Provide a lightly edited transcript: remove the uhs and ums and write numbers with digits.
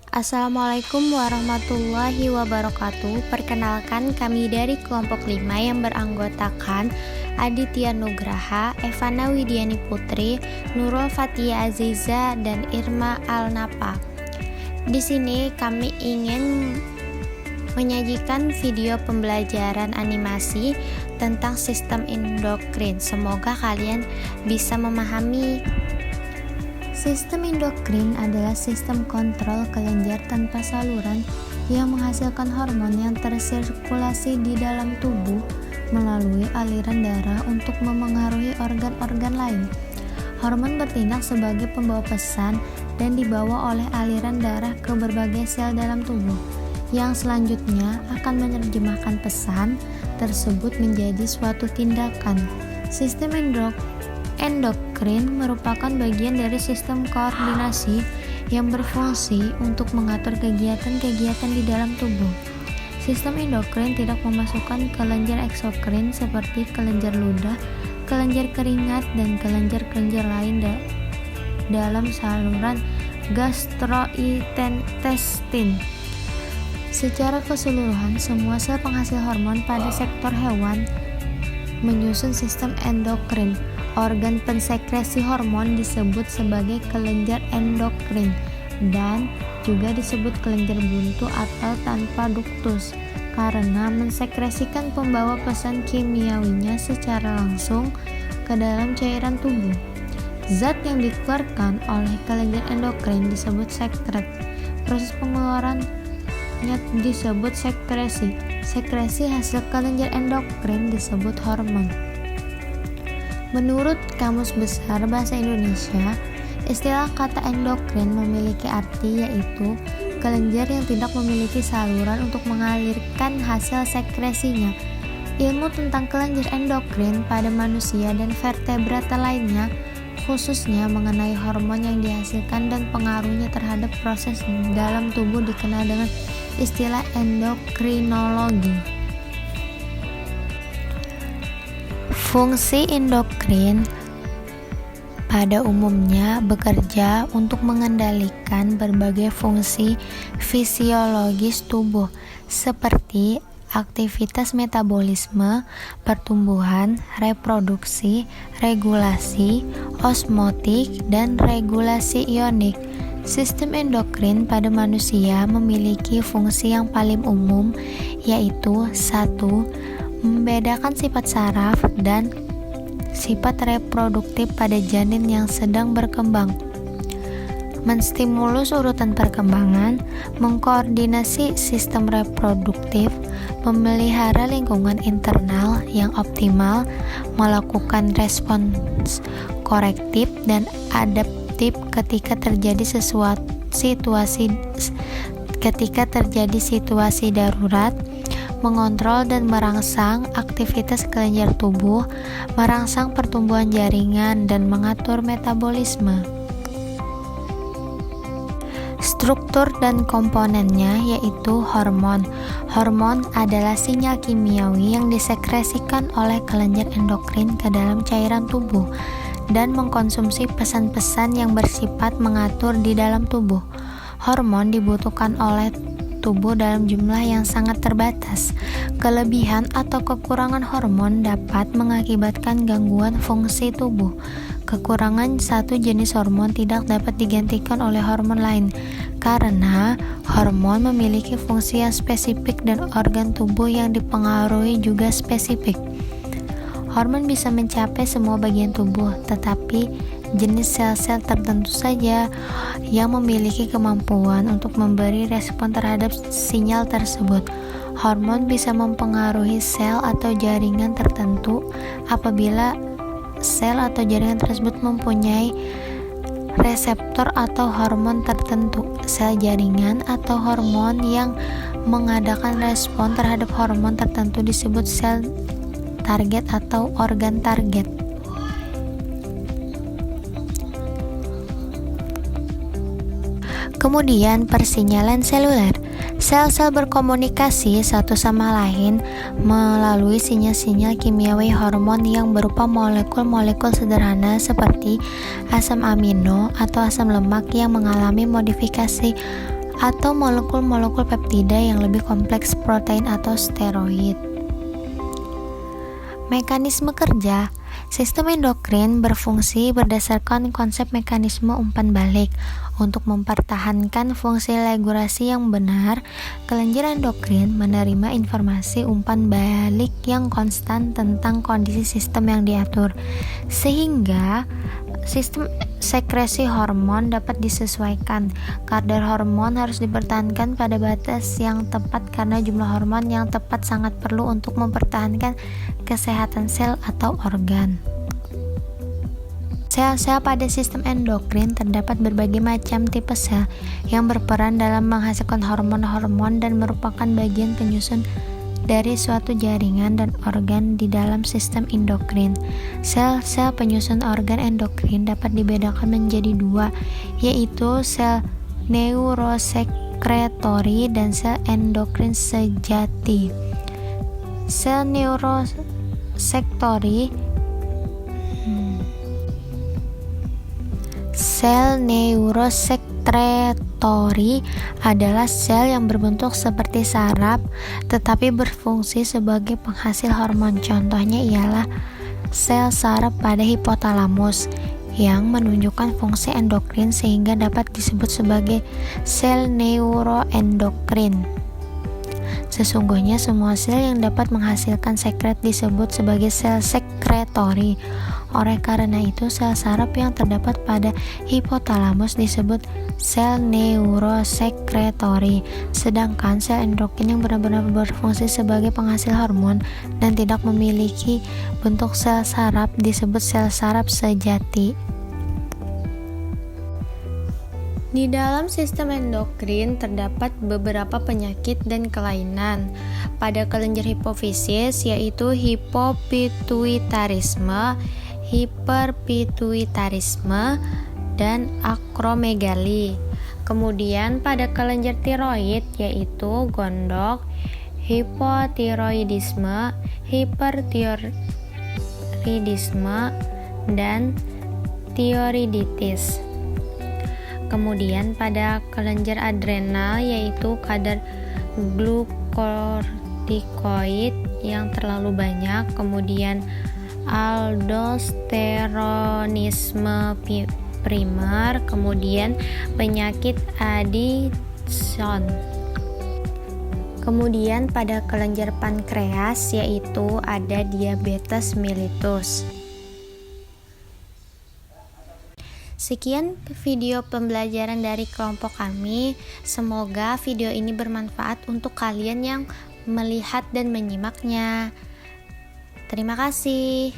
Assalamualaikum warahmatullahi wabarakatuh. Perkenalkan, kami dari kelompok 5 yang beranggotakan Aditya Nugraha, Evana Widiani Putri, Nurul Fatia Aziza, dan Irma Alnapa. Di sini kami ingin menyajikan video pembelajaran animasi tentang sistem endokrin. Semoga kalian bisa memahami. Sistem endokrin adalah sistem kontrol kelenjar tanpa saluran yang menghasilkan hormon yang tersirkulasi di dalam tubuh melalui aliran darah untuk memengaruhi organ-organ lain. Hormon bertindak sebagai pembawa pesan dan dibawa oleh aliran darah ke berbagai sel dalam tubuh, yang selanjutnya akan menerjemahkan pesan tersebut menjadi suatu tindakan. Sistem endokrin merupakan bagian dari sistem koordinasi yang berfungsi untuk mengatur kegiatan-kegiatan di dalam tubuh. Sistem endokrin tidak memasukkan kelenjar eksokrin seperti kelenjar ludah, kelenjar keringat, dan kelenjar-kelenjar lain dalam saluran gastrointestin. Secara keseluruhan, semua sel penghasil hormon pada sektor hewan menyusun sistem endokrin. Organ pensekresi hormon disebut sebagai kelenjar endokrin dan juga disebut kelenjar buntu atau tanpa duktus karena mensekresikan pembawa pesan kimiawinya secara langsung ke dalam cairan tubuh. Zat yang dikeluarkan oleh kelenjar endokrin disebut sekret. Proses pengeluarannya disebut sekresi. Sekresi hasil kelenjar endokrin disebut hormon. Menurut Kamus Besar Bahasa Indonesia, istilah kata endokrin memiliki arti yaitu kelenjar yang tidak memiliki saluran untuk mengalirkan hasil sekresinya. Ilmu tentang kelenjar endokrin pada manusia dan vertebrata lainnya, khususnya mengenai hormon yang dihasilkan dan pengaruhnya terhadap proses dalam tubuh, dikenal dengan istilah endokrinologi. Fungsi endokrin pada umumnya bekerja untuk mengendalikan berbagai fungsi fisiologis tubuh seperti aktivitas metabolisme, pertumbuhan, reproduksi, regulasi, osmotik, dan regulasi ionik. Sistem endokrin pada manusia memiliki fungsi yang paling umum, yaitu 1. Membedakan sifat saraf dan sifat reproduktif pada janin yang sedang berkembang, menstimulus urutan perkembangan, mengkoordinasi sistem reproduktif, memelihara lingkungan internal yang optimal, melakukan respons korektif dan adaptif ketika terjadi situasi darurat, mengontrol dan merangsang aktivitas kelenjar tubuh, merangsang pertumbuhan jaringan, dan mengatur metabolisme. Struktur dan komponennya yaitu hormon. Hormon adalah sinyal kimiawi yang disekresikan oleh kelenjar endokrin ke dalam cairan tubuh dan mengkonsumsi pesan-pesan yang bersifat mengatur di dalam tubuh. Hormon dibutuhkan oleh tubuh dalam jumlah yang sangat terbatas. Kelebihan atau kekurangan hormon dapat mengakibatkan gangguan fungsi tubuh. Kekurangan satu jenis hormon tidak dapat digantikan oleh hormon lain karena hormon memiliki fungsi yang spesifik dan organ tubuh yang dipengaruhi juga spesifik. Hormon bisa mencapai semua bagian tubuh, tetapi jenis sel-sel tertentu saja yang memiliki kemampuan untuk memberi respon terhadap sinyal tersebut. Hormon bisa mempengaruhi sel atau jaringan tertentu apabila sel atau jaringan tersebut mempunyai reseptor atau hormon tertentu. Sel jaringan atau hormon yang mengadakan respon terhadap hormon tertentu disebut sel target atau organ target. Kemudian persinyalan seluler. Sel-sel berkomunikasi satu sama lain melalui sinyal-sinyal kimiawi hormon yang berupa molekul-molekul sederhana seperti asam amino atau asam lemak yang mengalami modifikasi atau molekul-molekul peptida yang lebih kompleks protein atau steroid. Mekanisme kerja. Sistem endokrin berfungsi berdasarkan konsep mekanisme umpan balik. Untuk mempertahankan fungsi regulasi yang benar, kelenjar endokrin menerima informasi umpan balik yang konstan tentang kondisi sistem yang diatur, sehingga sistem sekresi hormon dapat disesuaikan. Kadar hormon harus dipertahankan pada batas yang tepat karena jumlah hormon yang tepat sangat perlu untuk mempertahankan kesehatan sel atau organ. Sel-sel pada sistem endokrin terdapat berbagai macam tipe sel yang berperan dalam menghasilkan hormon-hormon dan merupakan bagian penyusun dari suatu jaringan dan organ di dalam sistem endokrin. Sel-sel penyusun organ endokrin dapat dibedakan menjadi dua, yaitu sel neurosekretori dan sel endokrin sejati. Sel neurosekretori adalah sel yang berbentuk seperti saraf tetapi berfungsi sebagai penghasil hormon. Contohnya ialah sel saraf pada hipotalamus yang menunjukkan fungsi endokrin sehingga dapat disebut sebagai sel neuroendokrin. Sesungguhnya semua sel yang dapat menghasilkan sekret disebut sebagai sel sekretori. Oleh karena itu, sel saraf yang terdapat pada hipotalamus disebut sel neurosekretori, sedangkan sel endokrin yang benar-benar berfungsi sebagai penghasil hormon dan tidak memiliki bentuk sel saraf disebut sel saraf sejati. Di dalam sistem endokrin terdapat beberapa penyakit dan kelainan pada kelenjar hipofisis, yaitu hipopituitarisme, hiperpituitarisme, dan akromegali. Kemudian pada kelenjar tiroid, yaitu gondok, hipotiroidisme, hipertiroidisme, dan tiroiditis. Kemudian pada kelenjar adrenal, yaitu kadar glukortikoid yang terlalu banyak, kemudian aldosteronisme primer, kemudian penyakit Addison. Kemudian pada kelenjar pankreas, yaitu ada diabetes mellitus. Sekian video pembelajaran dari kelompok kami. Semoga video ini bermanfaat untuk kalian yang melihat dan menyimaknya. Terima kasih.